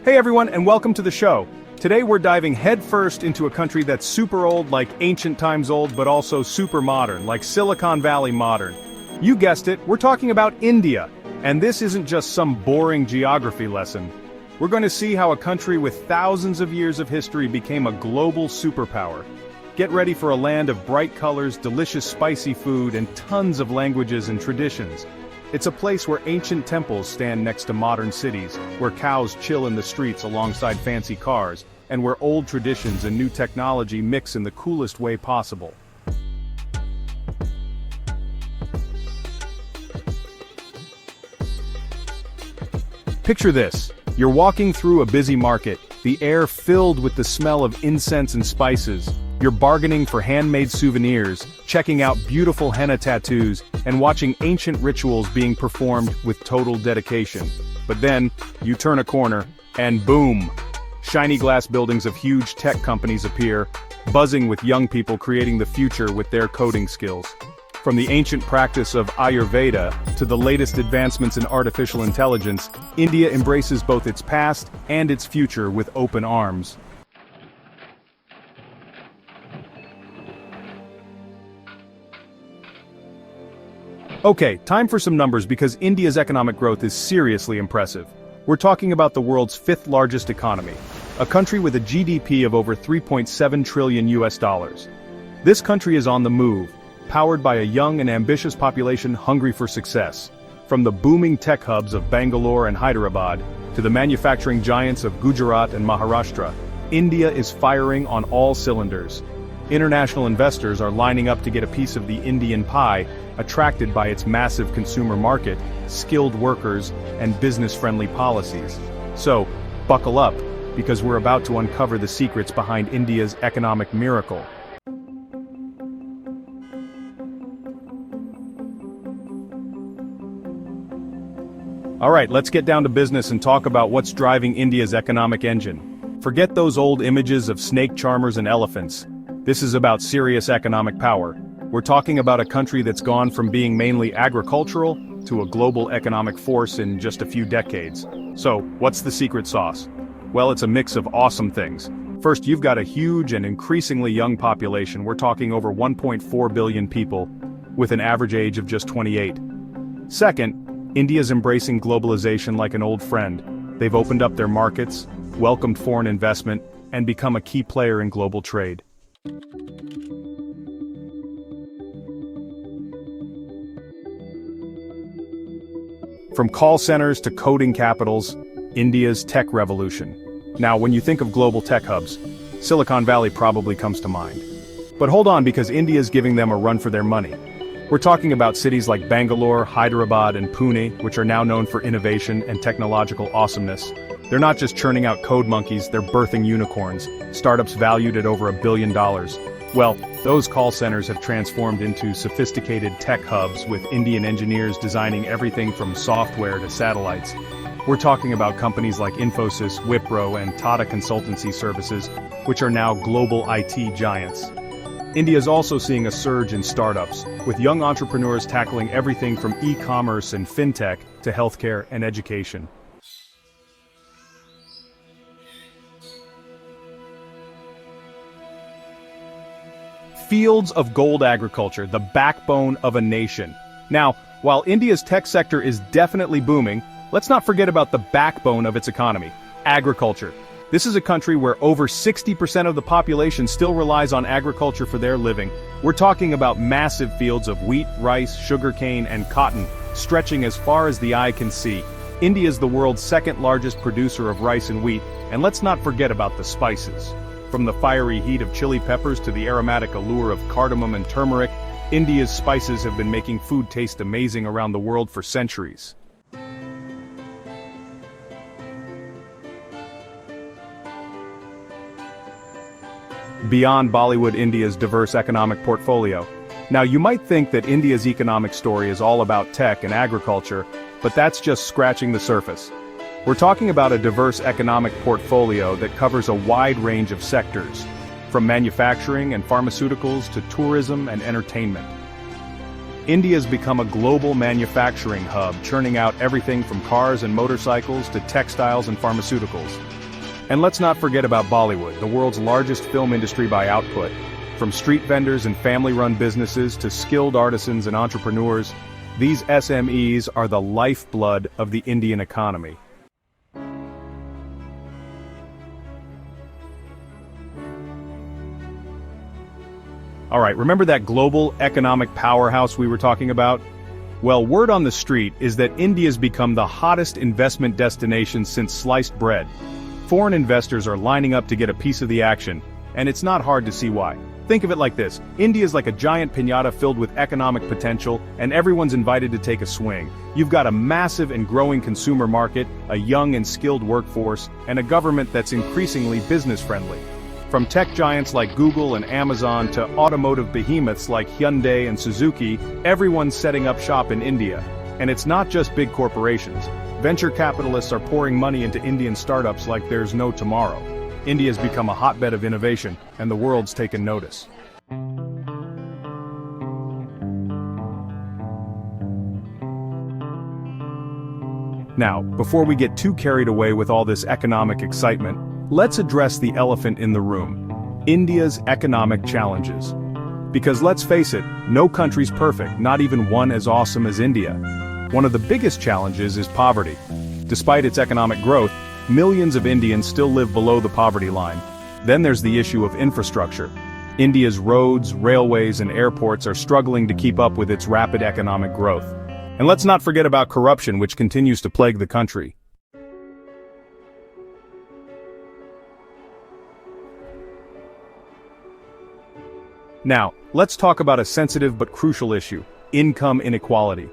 Hey everyone, and welcome to the show. Today we're diving headfirst into a country that's super old, like ancient times old, but also super modern, like Silicon Valley modern. You guessed it, we're talking about India. And this isn't just some boring geography lesson. We're going to see how a country with thousands of years of history became a global superpower. Get ready for a land of bright colors, delicious spicy food, and tons of languages and traditions. It's a place where ancient temples stand next to modern cities, where cows chill in the streets alongside fancy cars, and where old traditions and new technology mix in the coolest way possible. Picture this. You're walking through a busy market, the air filled with the smell of incense and spices. You're bargaining for handmade souvenirs, checking out beautiful henna tattoos, and watching ancient rituals being performed with total dedication. But then, you turn a corner, and boom! Shiny glass buildings of huge tech companies appear, buzzing with young people creating the future with their coding skills. From the ancient practice of Ayurveda to the latest advancements in artificial intelligence, India embraces both its past and its future with open arms. Okay, time for some numbers because India's economic growth is seriously impressive. We're talking about the world's fifth largest economy, a country with a GDP of over 3.7 trillion US dollars. This country is on the move, powered by a young and ambitious population hungry for success. From the booming tech hubs of Bangalore and Hyderabad, to the manufacturing giants of Gujarat and Maharashtra, India is firing on all cylinders. International investors are lining up to get a piece of the Indian pie, attracted by its massive consumer market, skilled workers, and business-friendly policies. So, buckle up, because we're about to uncover the secrets behind India's economic miracle. Alright, let's get down to business and talk about what's driving India's economic engine. Forget those old images of snake charmers and elephants. This is about serious economic power. We're talking about a country that's gone from being mainly agricultural to a global economic force in just a few decades. So, what's the secret sauce? Well, it's a mix of awesome things. First, you've got a huge and increasingly young population. We're talking over 1.4 billion people, with an average age of just 28. Second, India's embracing globalization like an old friend. They've opened up their markets, welcomed foreign investment, and become a key player in global trade. From call centers to coding capitals, India's tech revolution. Now, when you think of global tech hubs, Silicon Valley probably comes to mind. But hold on, because India's giving them a run for their money. We're talking about cities like Bangalore, Hyderabad, and Pune, which are now known for innovation and technological awesomeness. They're not just churning out code monkeys, they're birthing unicorns, startups valued at over $1 billion. Well, those call centers have transformed into sophisticated tech hubs with Indian engineers designing everything from software to satellites. We're talking about companies like Infosys, Wipro, and Tata Consultancy Services, which are now global IT giants. India is also seeing a surge in startups, with young entrepreneurs tackling everything from e-commerce and fintech to healthcare and education. Fields of gold agriculture, the backbone of a nation. Now, while India's tech sector is definitely booming, let's not forget about the backbone of its economy, agriculture. This is a country where over 60% of the population still relies on agriculture for their living. We're talking about massive fields of wheat, rice, sugarcane, and cotton, stretching as far as the eye can see. India is the world's second largest producer of rice and wheat, and let's not forget about the spices. From the fiery heat of chili peppers to the aromatic allure of cardamom and turmeric, India's spices have been making food taste amazing around the world for centuries. Beyond Bollywood, India's diverse economic portfolio. Now, you might think that India's economic story is all about tech and agriculture, but that's just scratching the surface. We're talking about a diverse economic portfolio that covers a wide range of sectors, from manufacturing and pharmaceuticals to tourism and entertainment. India's become a global manufacturing hub, churning out everything from cars and motorcycles to textiles and pharmaceuticals. And let's not forget about Bollywood, the world's largest film industry by output. From street vendors and family-run businesses to skilled artisans and entrepreneurs, these SMEs are the lifeblood of the Indian economy. Alright, remember that global economic powerhouse we were talking about? Well, word on the street is that India's become the hottest investment destination since sliced bread. Foreign investors are lining up to get a piece of the action, and it's not hard to see why. Think of it like this: India's like a giant piñata filled with economic potential, and everyone's invited to take a swing. You've got a massive and growing consumer market, a young and skilled workforce, and a government that's increasingly business-friendly. From tech giants like Google and Amazon to automotive behemoths like Hyundai and Suzuki, everyone's setting up shop in India. And it's not just big corporations. Venture capitalists are pouring money into Indian startups like there's no tomorrow. India's become a hotbed of innovation, and the world's taken notice. Now, before we get too carried away with all this economic excitement, let's address the elephant in the room: India's economic challenges. Because let's face it, no country's perfect, not even one as awesome as India. One of the biggest challenges is poverty. Despite its economic growth, millions of Indians still live below the poverty line. Then there's the issue of infrastructure. India's roads, railways, and airports are struggling to keep up with its rapid economic growth. And let's not forget about corruption, which continues to plague the country. Now, let's talk about a sensitive but crucial issue: income inequality.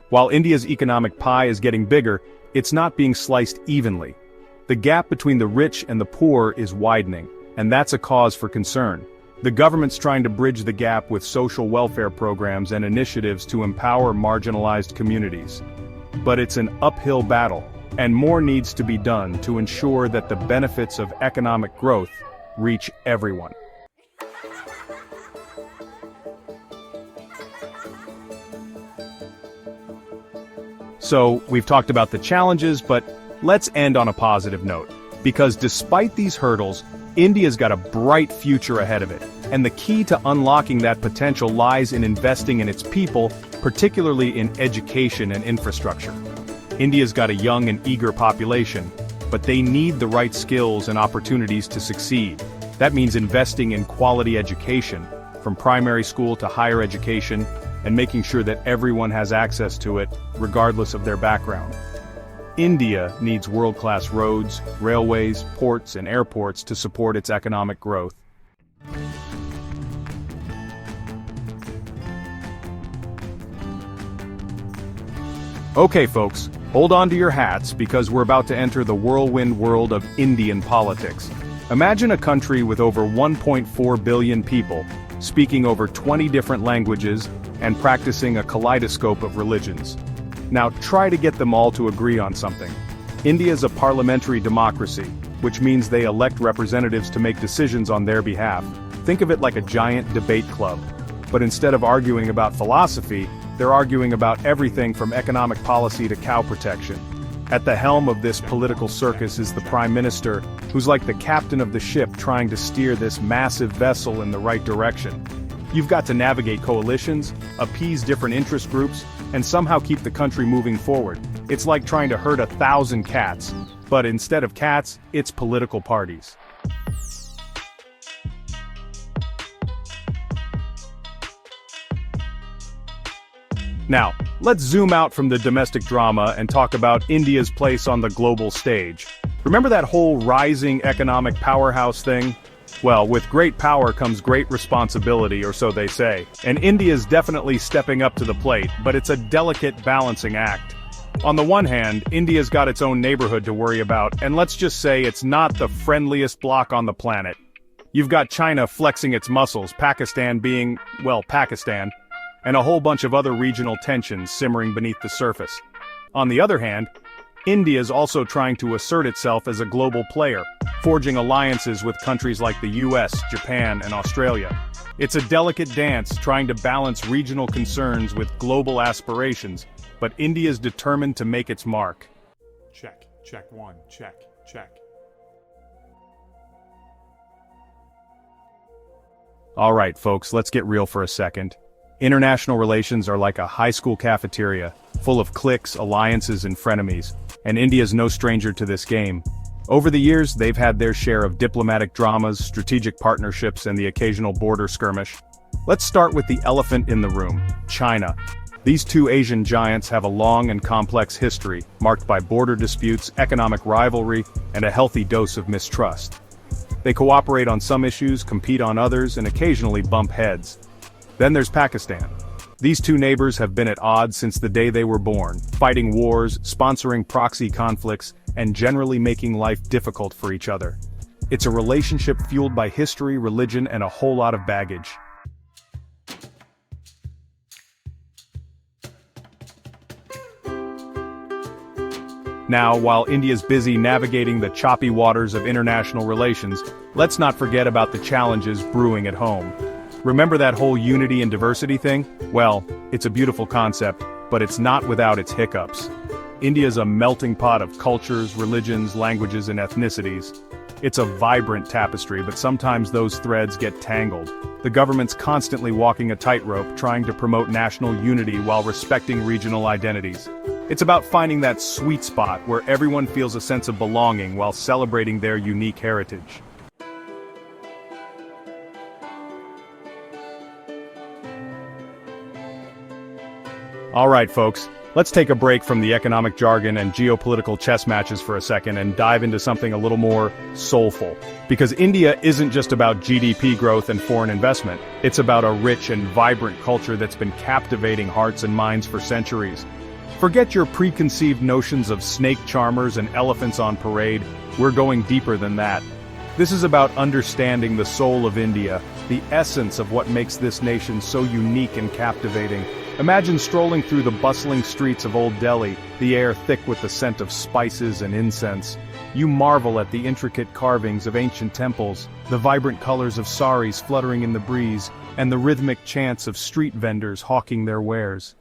While India's economic pie is getting bigger, it's not being sliced evenly. The gap between the rich and the poor is widening, and that's a cause for concern. The government's trying to bridge the gap with social welfare programs and initiatives to empower marginalized communities. But it's an uphill battle, and more needs to be done to ensure that the benefits of economic growth reach everyone. So, we've talked about the challenges, but let's end on a positive note. Because despite these hurdles, India's got a bright future ahead of it. And the key to unlocking that potential lies in investing in its people, particularly in education and infrastructure. India's got a young and eager population, but they need the right skills and opportunities to succeed. That means investing in quality education, from primary school to higher education, and making sure that everyone has access to it, regardless of their background. India needs world-class roads, railways, ports, and airports to support its economic growth. Okay folks, hold on to your hats because we're about to enter the whirlwind world of Indian politics. Imagine a country with over 1.4 billion people, speaking over 20 different languages, and practicing a kaleidoscope of religions. Now try to get them all to agree on something. India's a parliamentary democracy, which means they elect representatives to make decisions on their behalf. Think of it like a giant debate club. But instead of arguing about philosophy, they're arguing about everything from economic policy to cow protection. At the helm of this political circus is the Prime Minister, who's like the captain of the ship trying to steer this massive vessel in the right direction. You've got to navigate coalitions, appease different interest groups, and somehow keep the country moving forward. It's like trying to herd 1,000 cats, but instead of cats, it's political parties. Now, let's zoom out from the domestic drama and talk about India's place on the global stage. Remember that whole rising economic powerhouse thing? Well, with great power comes great responsibility, or so they say. And India's definitely stepping up to the plate, but it's a delicate balancing act. On the one hand, India's got its own neighborhood to worry about, and let's just say it's not the friendliest bloc on the planet. You've got China flexing its muscles, Pakistan being, well, Pakistan, and a whole bunch of other regional tensions simmering beneath the surface. On the other hand, India is also trying to assert itself as a global player, forging alliances with countries like the US, Japan, and Australia. It's a delicate dance trying to balance regional concerns with global aspirations, but India is determined to make its mark. Check, check one, check, check. All right, folks, let's get real for a second. International relations are like a high school cafeteria, full of cliques, alliances, and frenemies, and India's no stranger to this game. Over the years, they've had their share of diplomatic dramas, strategic partnerships, and the occasional border skirmish. Let's start with the elephant in the room, China. These two Asian giants have a long and complex history, marked by border disputes, economic rivalry, and a healthy dose of mistrust. They cooperate on some issues, compete on others, and occasionally bump heads. Then there's Pakistan. These two neighbors have been at odds since the day they were born, fighting wars, sponsoring proxy conflicts, and generally making life difficult for each other. It's a relationship fueled by history, religion, and a whole lot of baggage. Now, while India's busy navigating the choppy waters of international relations, let's not forget about the challenges brewing at home. Remember that whole unity and diversity thing? Well, it's a beautiful concept, but it's not without its hiccups. India's a melting pot of cultures, religions, languages, and ethnicities. It's a vibrant tapestry, but sometimes those threads get tangled. The government's constantly walking a tightrope, trying to promote national unity while respecting regional identities. It's about finding that sweet spot where everyone feels a sense of belonging while celebrating their unique heritage. All right, folks, let's take a break from the economic jargon and geopolitical chess matches for a second and dive into something a little more soulful. Because India isn't just about GDP growth and foreign investment, it's about a rich and vibrant culture that's been captivating hearts and minds for centuries. Forget your preconceived notions of snake charmers and elephants on parade. We're going deeper than that. This is about understanding the soul of India, the essence of what makes this nation so unique and captivating. Imagine strolling through the bustling streets of Old Delhi, the air thick with the scent of spices and incense. You marvel at the intricate carvings of ancient temples, the vibrant colors of saris fluttering in the breeze, and the rhythmic chants of street vendors hawking their wares.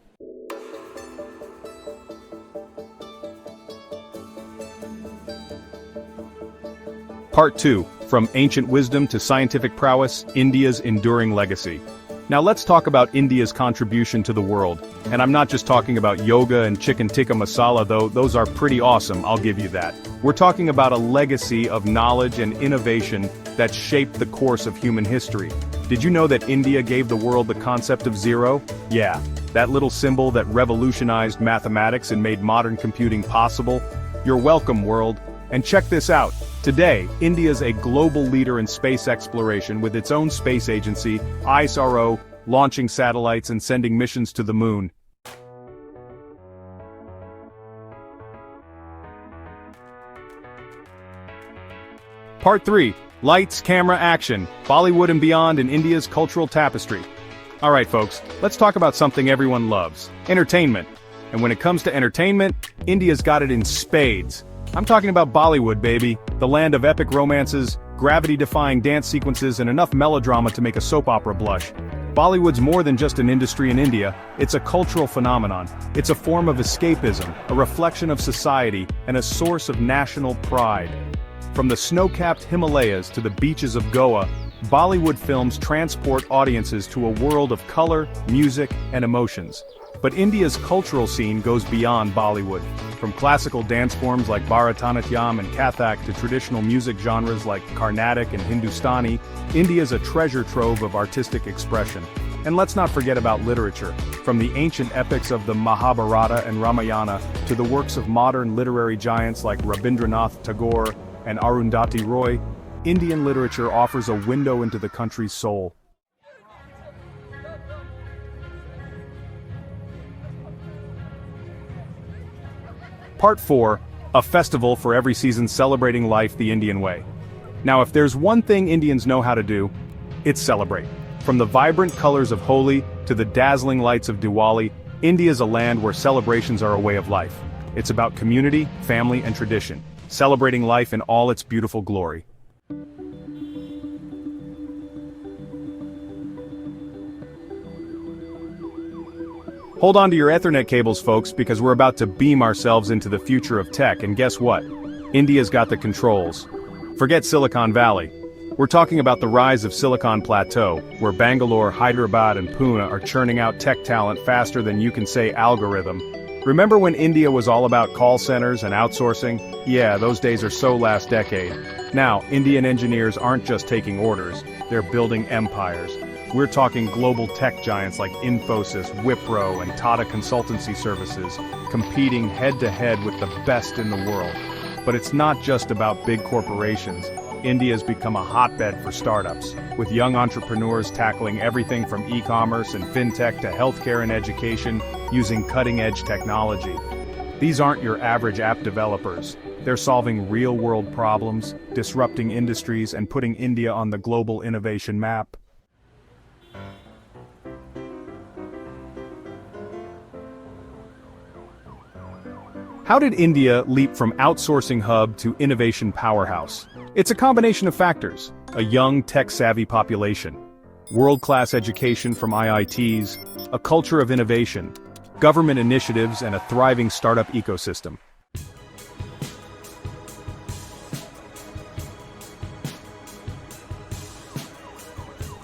Part 2, From Ancient Wisdom to Scientific Prowess, India's Enduring Legacy. Now let's talk about India's contribution to the world. And I'm not just talking about yoga and chicken tikka masala, though those are pretty awesome, I'll give you that. We're talking about a legacy of knowledge and innovation that shaped the course of human history. Did you know that India gave the world the concept of zero? Yeah, that little symbol that revolutionized mathematics and made modern computing possible. You're welcome, world. And check this out. Today, India's a global leader in space exploration with its own space agency, ISRO, launching satellites and sending missions to the moon. Part 3, Lights, Camera, Action, Bollywood and Beyond in India's Cultural Tapestry. Alright folks, let's talk about something everyone loves, entertainment. And when it comes to entertainment, India's got it in spades. I'm talking about Bollywood, baby, the land of epic romances, gravity-defying dance sequences, and enough melodrama to make a soap opera blush. Bollywood's more than just an industry in India, it's a cultural phenomenon. It's a form of escapism, a reflection of society, and a source of national pride. From the snow-capped Himalayas to the beaches of Goa, Bollywood films transport audiences to a world of color, music, and emotions. But India's cultural scene goes beyond Bollywood. From classical dance forms like Bharatanatyam and Kathak to traditional music genres like Carnatic and Hindustani, India's a treasure trove of artistic expression. And let's not forget about literature. From the ancient epics of the Mahabharata and Ramayana to the works of modern literary giants like Rabindranath Tagore and Arundhati Roy, Indian literature offers a window into the country's soul. Part 4, a festival for every season celebrating life the Indian way. Now if there's one thing Indians know how to do, it's celebrate. From the vibrant colors of Holi to the dazzling lights of Diwali, India's a land where celebrations are a way of life. It's about community, family, and tradition, celebrating life in all its beautiful glory. Hold on to your Ethernet cables, folks, because we're about to beam ourselves into the future of tech, and guess what? India's got the controls. Forget Silicon Valley. We're talking about the rise of Silicon Plateau, where Bangalore, Hyderabad, and Pune are churning out tech talent faster than you can say algorithm. Remember when India was all about call centers and outsourcing? Yeah, those days are so last decade. Now, Indian engineers aren't just taking orders, they're building empires. We're talking global tech giants like Infosys, Wipro, and Tata Consultancy Services, competing head-to-head with the best in the world. But it's not just about big corporations. India's become a hotbed for startups, with young entrepreneurs tackling everything from e-commerce and fintech to healthcare and education, using cutting-edge technology. These aren't your average app developers. They're solving real-world problems, disrupting industries, and putting India on the global innovation map. How did India leap from outsourcing hub to innovation powerhouse? It's a combination of factors: a young, tech-savvy population, world-class education from IITs, a culture of innovation, government initiatives, and a thriving startup ecosystem.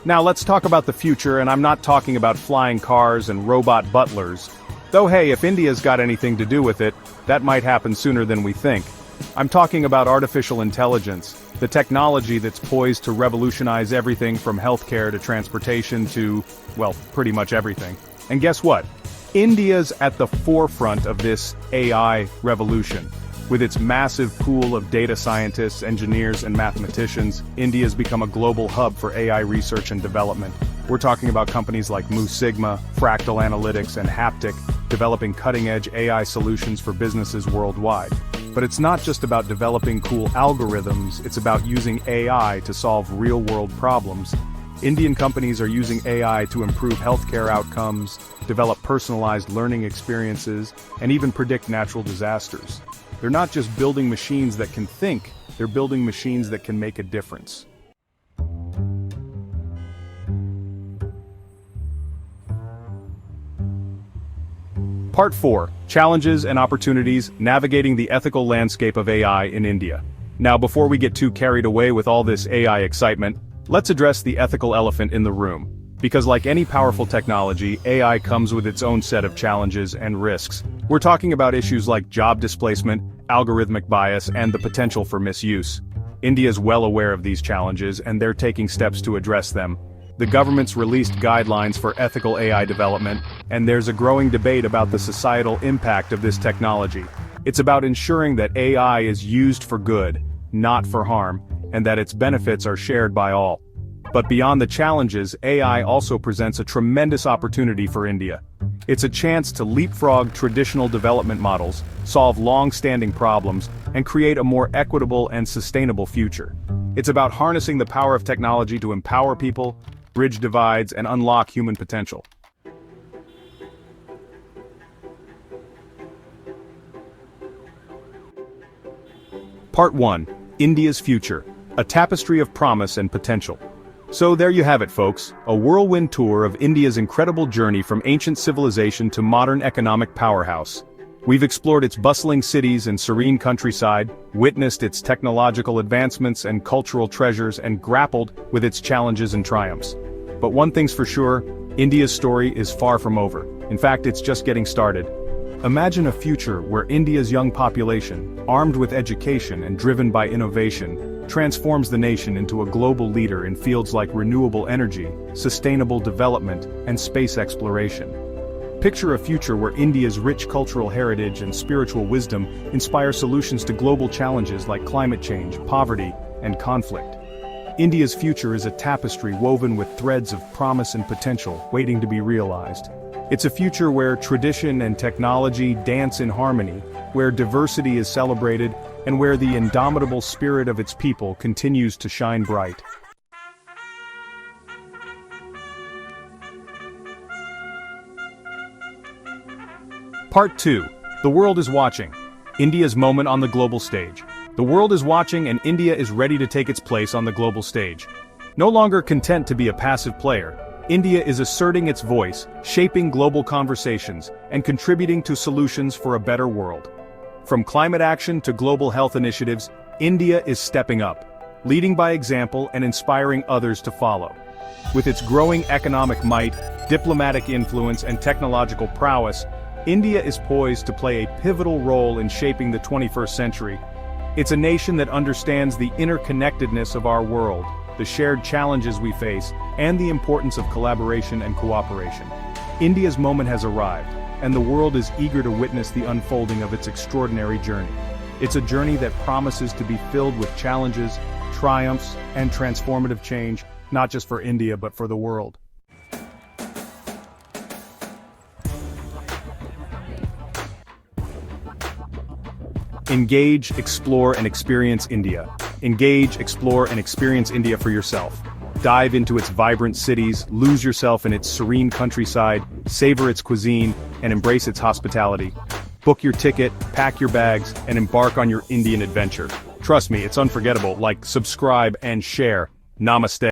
Now let's talk about the future, and I'm not talking about flying cars and robot butlers. Though hey, if India's got anything to do with it, that might happen sooner than we think. I'm talking about artificial intelligence, the technology that's poised to revolutionize everything from healthcare to transportation to, well, pretty much everything. And guess what? India's at the forefront of this AI revolution. With its massive pool of data scientists, engineers, and mathematicians, India's become a global hub for AI research and development. We're talking about companies like Mu Sigma, Fractal Analytics, and Haptic, developing cutting-edge AI solutions for businesses worldwide. But it's not just about developing cool algorithms, it's about using AI to solve real-world problems. Indian companies are using AI to improve healthcare outcomes, develop personalized learning experiences, and even predict natural disasters. They're not just building machines that can think, they're building machines that can make a difference. Part 4. Challenges and Opportunities Navigating the Ethical Landscape of AI in India. Now, before we get too carried away with all this AI excitement, let's address the ethical elephant in the room. Because like any powerful technology, AI comes with its own set of challenges and risks. We're talking about issues like job displacement, algorithmic bias, and the potential for misuse. India is well aware of these challenges, and they're taking steps to address them. The government's released guidelines for ethical AI development, and there's a growing debate about the societal impact of this technology. It's about ensuring that AI is used for good, not for harm, and that its benefits are shared by all. But beyond the challenges, AI also presents a tremendous opportunity for India. It's a chance to leapfrog traditional development models, solve long-standing problems, and create a more equitable and sustainable future. It's about harnessing the power of technology to empower people, bridge divides, and unlock human potential. Part 1. India's Future, a tapestry of promise and potential. So there you have it, folks, a whirlwind tour of India's incredible journey from ancient civilization to modern economic powerhouse. We've explored its bustling cities and serene countryside, witnessed its technological advancements and cultural treasures, and grappled with its challenges and triumphs. But one thing's for sure, India's story is far from over. In fact, it's just getting started. Imagine a future where India's young population, armed with education and driven by innovation, transforms the nation into a global leader in fields like renewable energy, sustainable development, and space exploration. Picture a future where India's rich cultural heritage and spiritual wisdom inspire solutions to global challenges like climate change, poverty, and conflict. India's future is a tapestry woven with threads of promise and potential waiting to be realized. It's a future where tradition and technology dance in harmony, where diversity is celebrated, and where the indomitable spirit of its people continues to shine bright. Part 2. The world is watching. India's moment on the global stage. The world is watching and India is ready to take its place on the global stage. No longer content to be a passive player, India is asserting its voice, shaping global conversations, and contributing to solutions for a better world. From climate action to global health initiatives, India is stepping up, leading by example and inspiring others to follow. With its growing economic might, diplomatic influence, and technological prowess, India is poised to play a pivotal role in shaping the 21st century. It's a nation that understands the interconnectedness of our world, the shared challenges we face, and the importance of collaboration and cooperation. India's moment has arrived, and the world is eager to witness the unfolding of its extraordinary journey. It's a journey that promises to be filled with challenges, triumphs, and transformative change, not just for India but for the world. Engage, explore, and experience India. Engage, explore, and experience India for yourself. Dive into its vibrant cities, lose yourself in its serene countryside, savor its cuisine, and embrace its hospitality. Book your ticket, pack your bags, and embark on your Indian adventure. Trust me, it's unforgettable. Like, subscribe, and share. Namaste.